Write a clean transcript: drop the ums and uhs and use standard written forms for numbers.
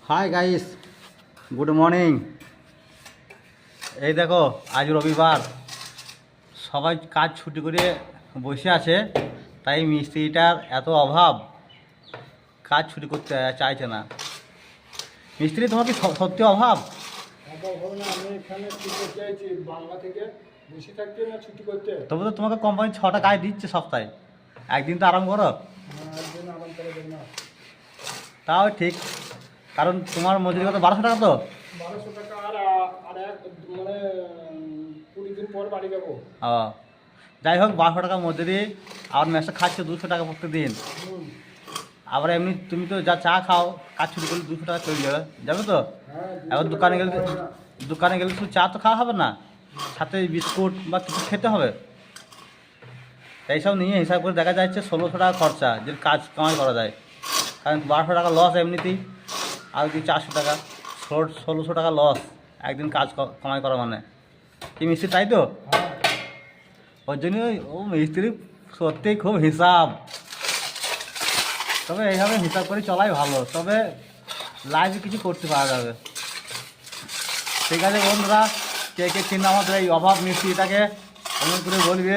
Hi guys, good morning. এই দেখো, আজ রবিবার, সবাই কাজ ছুটি করে বসে আছে, তাই মিস্ত্রিটার এত অভাব, কাজ ছুটি করতে চাইছে না। মিস্ত্রি তোমার কি সত্যি অভাব? আমি এখানে ছুটি চাইছি বাংলা থেকে বেশি থাকতে না ছুটি করতে। তবু তো তোমাকে কোম্পানি 6টা কাজ দিচ্ছে সপ্তাহে, একদিন তো আরাম করো। একদিন আরাম করে দেব না। তাও ঠিক, কারণ তোমার মজুরি কত, 1200 টাকা তো। 1200 টাকা আর এক মানে 20 দিন পর বাড়ি যাবো। ও, যাই হোক, 1200 টাকা মজুরি, আর মেসে খাচ্ছে 200 টাকা প্রত্যেক দিন। আবার এমনি তুমি তো যা চা খাও, কাজ ছুটি করলে 200 টাকা চলে যাবে, যাবে তো। হ্যাঁ, এবার দোকানে গেলে শুধু চা তো খাওয়া হবে না, সাথে বিস্কুট বা কিছু খেতে হবে। তাই সব নিয়ে হিসাব করে দেখা যাচ্ছে 1600 টাকা খরচা, যে কাজ কামাই করা যায়। কারণ 1200 টাকা লস এমনিতেই, আর কি 400 টাকা, 1600 টাকা লস একদিন কাজ কামাই করা মানে। কি মিস্ত্রি তাই তো? ওর জন্য ও মিস্ত্রি সত্যিই খুব হিসাব। তবে এইভাবে হিসাব করে চলাই ভালো, তবে লাইফে কিছু করতে পারা যাবে। ঠিক আছে বন্ধুরা, কে কে চিন্তা আমাদের এই অভাব মিস্ত্রিটাকে কমেন্ট করে বলবে।